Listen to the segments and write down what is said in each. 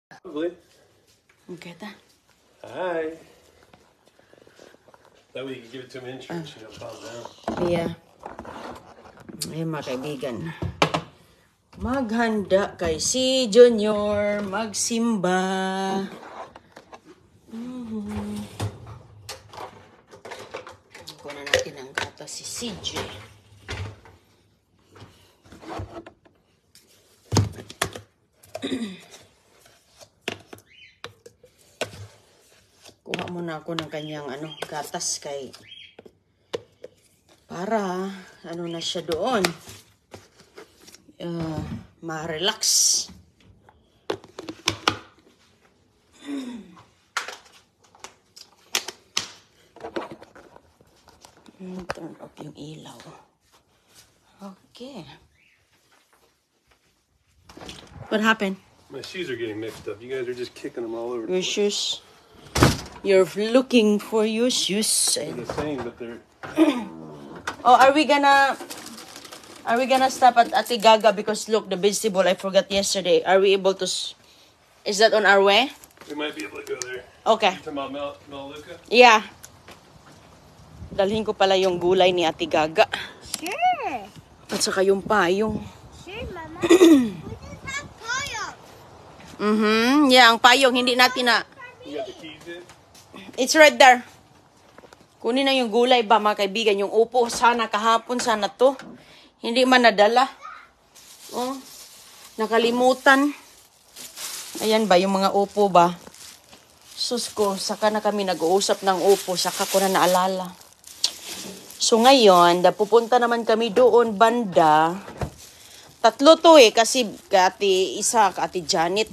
Probably. Okay, ta. Hi. That way you can give it to him in church and he'll calm down. Yeah. Ayun mga kaibigan. Maghanda kay si Junior magsimba. Kunan natin ang gatas si CJ. Kuha muna ako ng kanyang gatas kay para na siya doon. Ma-relax. Turn off yung ilaw. Okay. What happened? My shoes are getting mixed up. You guys are just kicking them all over. Your shoes. You're looking for your shoes. They're the same, but they're... Oh, are we gonna stop at Ate Gaga because look, the vegetable I forgot yesterday. Are we able to? Is that on our way? We might be able to go there. Okay. You talking about Melaleuca? Yeah. Dalhin ko pala yung gulay ni Ate Gaga. Sure. At saka yung payong. Sure, Mama. We just have payong. Yeah, ang payong hindi natin na. You got the keys in? It's right there. Kunin na yung gulay ba mga kaibigan. Yung upo sana kahapon sana to. Hindi man nadala. Oh, nakalimutan. Ayan ba, yung mga upo ba? Sus ko, saka na kami nag-uusap ng upo, saka ko na naalala. So ngayon, pupunta naman kami doon, banda. Tatlo to kasi kati isa, kati Janet.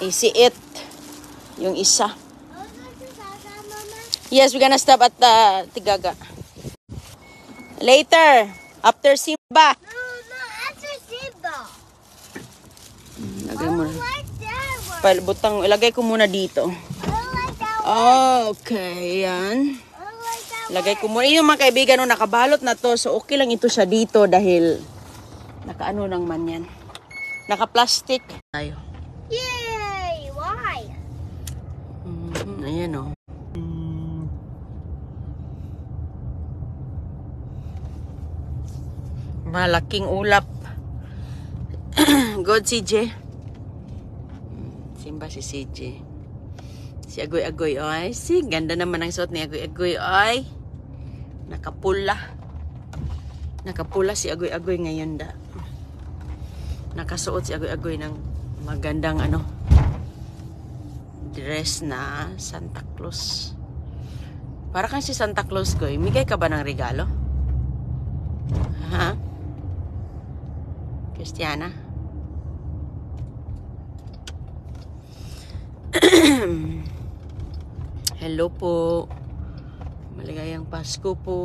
Si It, yung isa. Yes, we're gonna stop at Tigaga. Later, after Simba. No, after Simba. Lagay mo na. Like that one. Ilagay ko muna dito. I don't like that one. Okay, yan. I don't like that Lagay ko muna. Yung mga kaibigan, nakabalot na to. So, okay lang ito siya dito dahil nakaano lang man yan. Naka-plastic. Tayo. Yay! Why? Ayan o. Malaking ulap. Good, CJ. Simba si CJ. Si Agoy-Agoy, ay. Si, ganda naman ang suot ni Agoy-Agoy, ay. Nakapula. Nakapula si Agoy-Agoy ngayon da. Nakasuot si Agoy-Agoy ng magandang dress na Santa Claus. Para kang si Santa Claus ko, migay ka ba ng regalo? Ha? Christiana? Hello po. Maligayang Pasko po.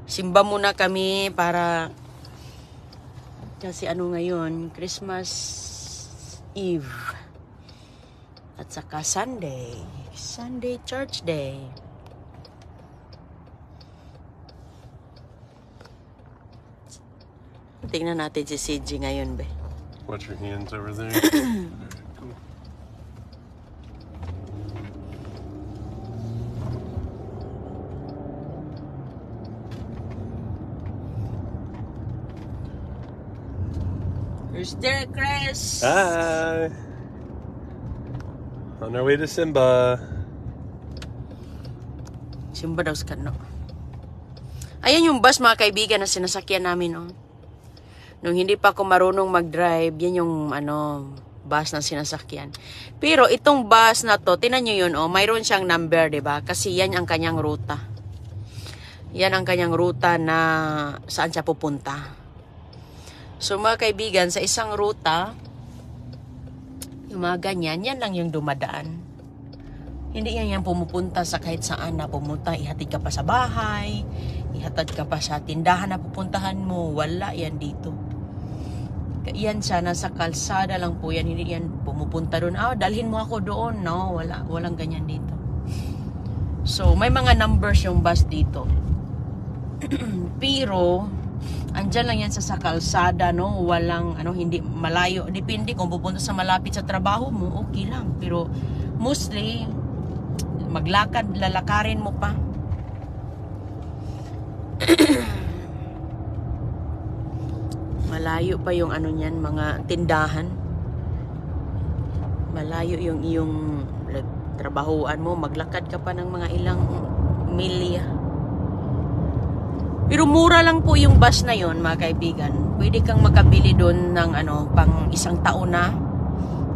Simba muna kami para kasi ngayon, Christmas Eve. At saka Sunday. Sunday Church Day. Tingnan natin si CJ ngayon, be. Watch your hands over there. Cool. Here's Derek Chris. Hi. On our way to Simba. Simba daw sa kano. Ayan yung bus, mga kaibigan, na sinasakyan namin, oh. Nung hindi pa ako marunong mag-drive, yan yung bus na sinasakyan. Pero itong bus na to, tinan nyo yun, mayroon siyang number, diba? Kasi yan ang kanyang ruta. Yan ang kanyang ruta na saan siya pupunta. So mga kaibigan, sa isang ruta, yung mga ganyan, yan lang yung dumadaan. Hindi yan pumupunta sa kahit saan na pumunta. Ihatid ka pa sa bahay, ihatid ka pa sa tindahan na pupuntahan mo. Wala yan dito. Yan siya, nasa kalsada lang po yan. Hindi yan pumupunta doon. Dalhin mo ako doon. No, walang ganyan dito. So, may mga numbers yung bus dito. Pero, Andyan lang yan sa kalsada, no? Walang, hindi malayo. Depende kung pupunta sa malapit sa trabaho mo, okay lang. Pero mostly, maglakad, lalakarin mo pa. Malayo pa yung niyan, mga tindahan. Malayo yung iyong trabahoan mo, maglakad ka pa ng mga ilang milya. Pero mura lang po yung bus na yon, mga kaibigan. Pwede kang makabili doon ng pang isang taon na,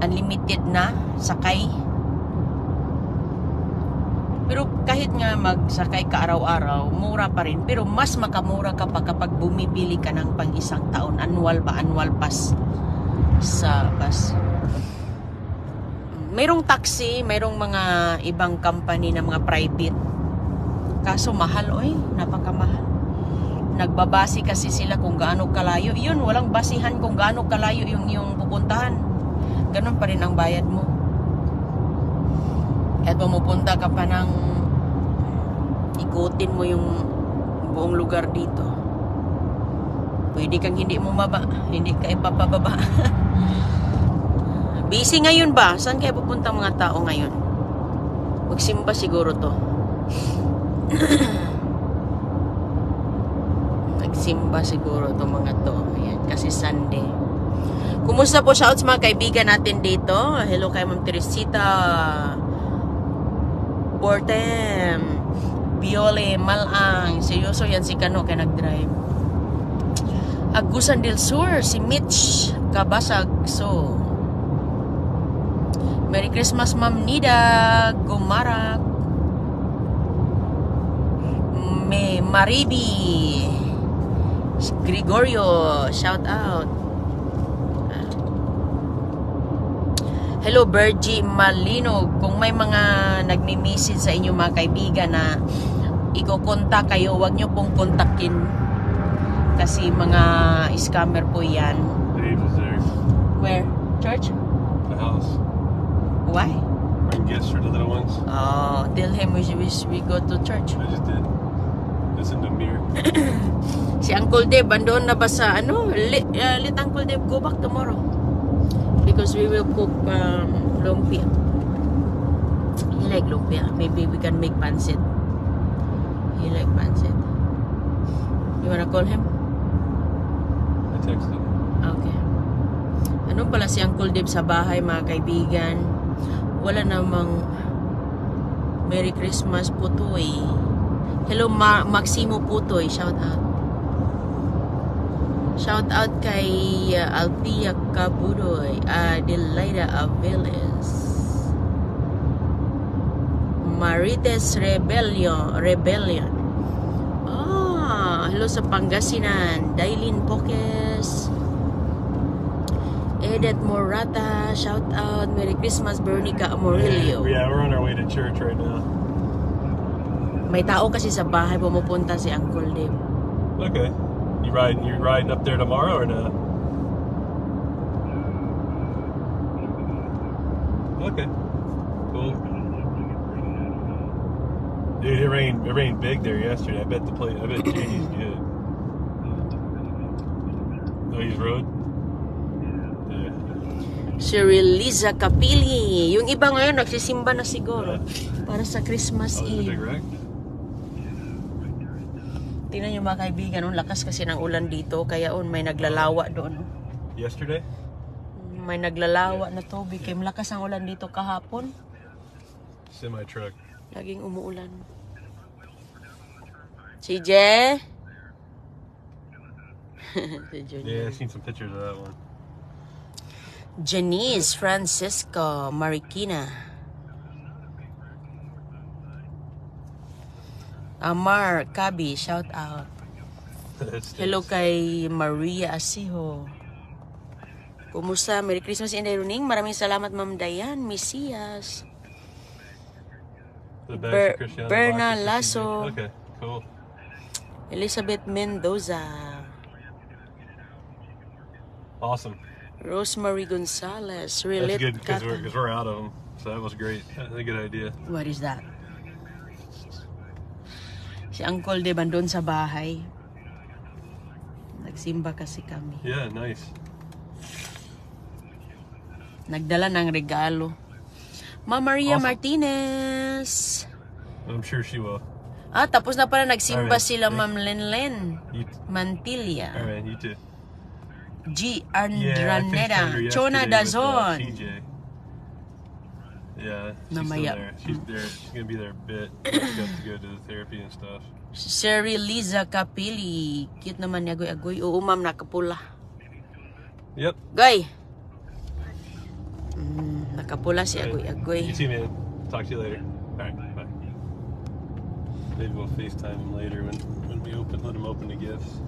unlimited na sakay. Pero kahit nga magsakay ka araw-araw, mura pa rin. Pero mas makamura ka pa kapag bumibili ka ng pang isang taon, annual pass sa bus. Mayroong taxi, mayroong mga ibang company na mga private. Kaso mahal, napakamahal. Nagbabase kasi sila kung gaano kalayo. Yun, walang basihan kung gaano kalayo yung pupuntahan. Ganun pa rin ang bayad mo. Kahit pumupunta ka pa ng ikutin mo yung buong lugar dito. Pwede kang hindi hindi ka ipapababa. Busy ngayon ba? Saan kaya pupunta mga tao ngayon? Magsimba siguro to. Magsimba siguro to mga to. Ayan, kasi Sunday. Kumusta po shouts mga kaibigan natin dito? Hello kay Ma'am Teresita Portem, Biole, Malang. Seryoso yan si Kano kaya nag-drive. Agusan del Sur, si Mitch Kabasag. So, Merry Christmas, Ma'am Nida Gumarak. Maribi Gregorio, shout out. Hello, Bergie Malinog. Kung may mga nagmi-message sa inyo mga kaibigan na iko-contact kayo, huwag nyo pong kontakin. Kasi mga scammer po yan. Dave is there. Where? Church? The house. Why? Bring gifts for the little ones. Oh, tell him we go to church. I just did. Listen to Mir. Si Uncle Dave, andun na ba sa let Uncle Dave go back tomorrow. Because we will cook lumpia. He like lumpia. Maybe we can make pancit. He like pancit. You wanna call him? I texted. Okay. Ano pala si Uncle Dave sa bahay mga kaibigan? Wala namang Merry Christmas Putoy. Hello Maximo Putoy, shout out. Shout out kay Alpia Cabudoy, Adelaida Aveles, Marites Rebellion. Hello sa Pangasinan, Dailin Pokes, Edith Morata, shout out. Merry Christmas, Bernica Amorillo. Yeah, we're on our way to church right now. May tao kasi sa bahay pumupunta si Uncle Dave. Okay. You riding up there tomorrow or not? Okay. Cool. Dude, it rained big there yesterday. I bet JD's good. Oh, he's road? Yeah. Si Reliza Capili. Yung iba ngayon nagsisimba na siguro. Para sa Christmas Oh, is it Eve. big wreck? Tingnan nyo mga kaibigan, lakas kasi ng ulan dito. Kaya may naglalawa doon. Yesterday? May naglalawa na tubig. Kaya malakas ang ulan dito kahapon. Semi-truck. Laging umuulan. CJ? Si Junior. Yeah, I've seen some pictures of that one. Janice Francisco Marikina. Amar Kabi, shout out. Hello kay Maria Asiho. Kumusta? Merry Christmas and Runing. Maraming salamat Ma'am Dayan, Mesias. The bag for Cristiano, Berna box for Lasso. CJ. Okay, cool. Elizabeth Mendoza. Awesome. Rosemary Gonzalez. That's Relate good because Katan. we're out of them. So that was great. That's a good idea. What is that? Si Uncle Dave andun sa bahay. Nagsimba kasi kami. Yeah, nice. Nagdala ng regalo. Ma'am Maria Awesome. Martinez. I'm sure she will. Tapos na pala nagsimba Alright. sila Ma'am Lenlen You Mantilla. Alright, you too. G. Yeah, I Andraneda. FaceTimed her Chona yesterday with, Dazon. CJ. Yeah, she's Namaya. still there. She's there. She's gonna be there a bit. She got to go to the therapy and stuff. Sherry Liza Kapili. Cute naman ni Agoy-Agoy. Oo, ma'am, nakapula. Yep. Goy! Nakapula si Alright. Agoy-Agoy. You too, man. Talk to you later. Alright, bye. Maybe we'll FaceTime him later when we let him open the gifts.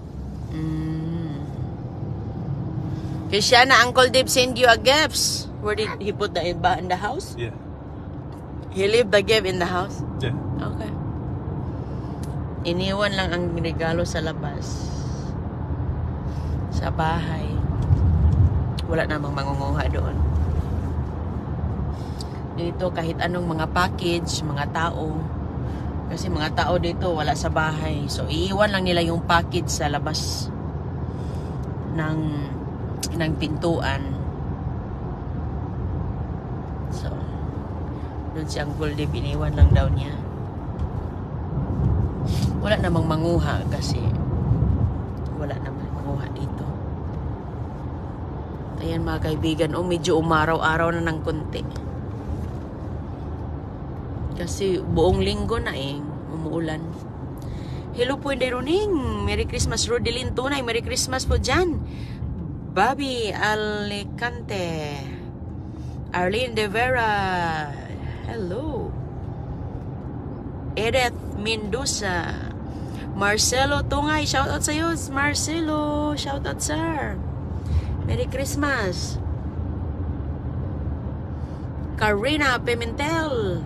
Christiana, Uncle Dave send you a gifts. Where did he put the iba in the house? Yeah. He leave the gift in the house? Yeah. Okay. Iniwan lang ang regalo sa labas. Sa bahay. Wala namang mangunguha doon. Dito kahit anong mga package, mga tao. Kasi mga tao dito wala sa bahay. So iiwan lang nila yung package sa labas ng pintuan. So doon si Uncle Dave, iniwan lang daw niya. Wala namang manguha kasi wala namang manguha dito. Ayan mga kaibigan, medyo umaraw-araw na ng konti. Kasi buong linggo na umuulan. Hello po, Deroning. Merry Christmas, Rodelyn Tunay. Merry Christmas po dyan. Bobby Alicante. Arlene De Vera. Hello. Edith Mendoza. Marcelo Tungay. Shout out sa iyo, Marcelo. Shout out, sir. Merry Christmas. Karina Pimentel.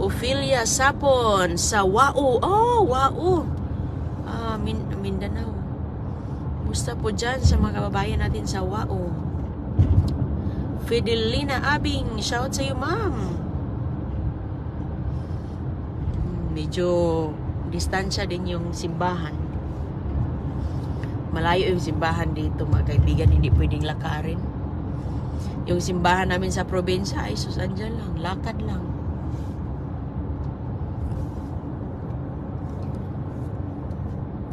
Ophelia Sapon sa Wau. Oh, Wau. Mindanao. Musta po dyan sa mga kababayan natin sa Wau. Fidelina Abing. Shout sa iyo, ma'am. Medyo distansya din yung simbahan. Malayo yung simbahan dito, mga kaibigan. Hindi pwedeng lakarin. Yung simbahan namin sa probinsya ay andyan lang. Lakad lang.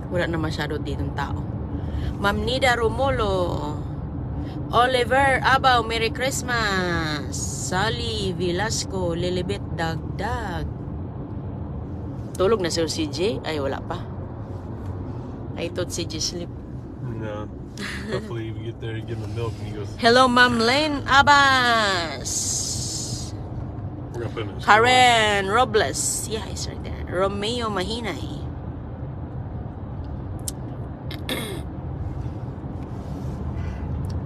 Wala na masyado ditong tao. Ma'am Nida Romulo. Oliver Abaw, Merry Christmas. Sally Velasco, Lilibet Dagdag. Tulog na si CJ? Ay, wala pa. I thought CJ sleep. No. Hopefully we get there and give him milk and he goes. Hello, Ma'am Lynn Abbas. We're gonna put him in school. Karen Robles. Yeah, it's right there. Romeo Mahinay.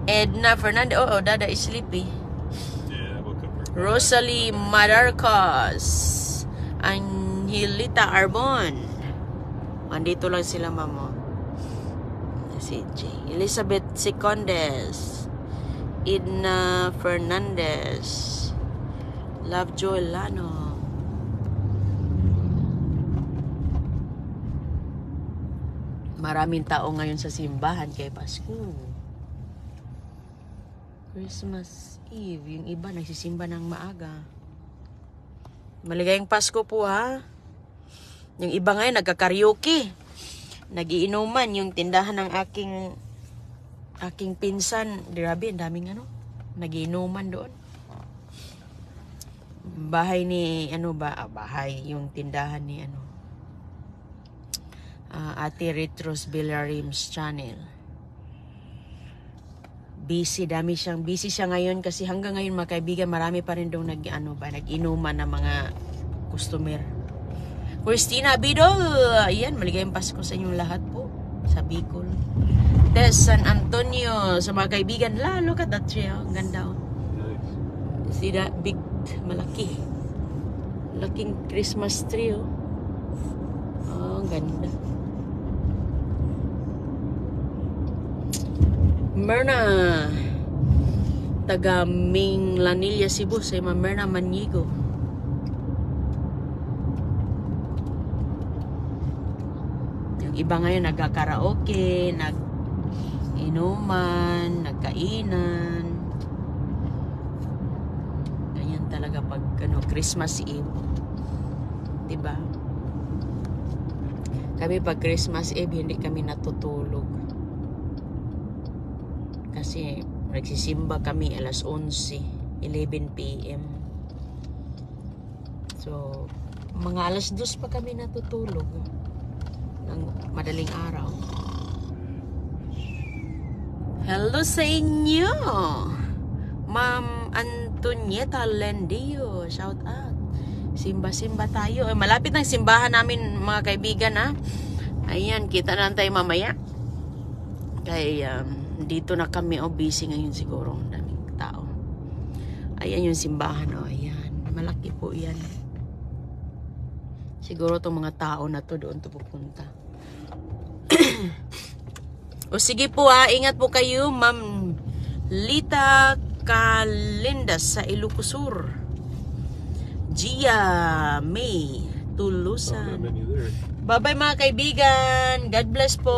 Edna Fernandez. Oh, Dada is sleepy. Yeah, we'll cover it. Rosalie Madarcos. Angelita Arbon. Andito lang sila, mamo. Si J. Elizabeth Secondes. Edna Fernandez. Lovejoy Lano. Maraming tao ngayon sa simbahan kay Pasko. Christmas Eve. Yung iba nagsisimba ng maaga. Maligayang Pasko po, ha. Yung iba ngayon nagka-karaoke. Nagiinuman yung tindahan ng aking pinsan. Grabe, ang daming nagiinuman doon. Bahay ni bahay yung tindahan ni Ate Retros Billarims Channel. Busy siya ngayon kasi hanggang ngayon, mga kaibigan, marami pa rin daw nag-inuman ng mga customer. Christina Bidol, ayan, maligayang Pasko sa inyong lahat po sa Bicol. Tess San Antonio, sa mga kaibigan, look at that tree, ang ganda, oh. Nice. See that big, malaki, laking Christmas tree, oh. Oh, ang ganda. Merna, taga Minglanilla, Cebu, sa Ma'am Merna Manigo. Yung iba ngayon nagka-karaoke, nag-inuman, nagkainan. Ganyan talaga pag Christmas Eve. Diba? Kami pag Christmas Eve, hindi kami natutulog. Kasi nagsisimba kami alas 11 p.m. So, mga alas 2 pa kami natutulog ng madaling araw. Hello sa inyo, Ma'am Antonieta Lendio. Shout out. Simba-simba tayo. Malapit ng simbahan namin, mga kaibigan, ha. Ayan, kita na tayo mamaya. Kaya dito na kami, busy ngayon siguro. Ang daming tao. Ayan yung simbahan, ayan. Malaki po yan. Siguro itong mga tao na to doon to pupunta. O sige po, ingat po kayo, Ma'am Lita Calindas sa Ilocos Sur. Gia May Tulusan. Not many there. Bye-bye mga kaibigan. God bless po.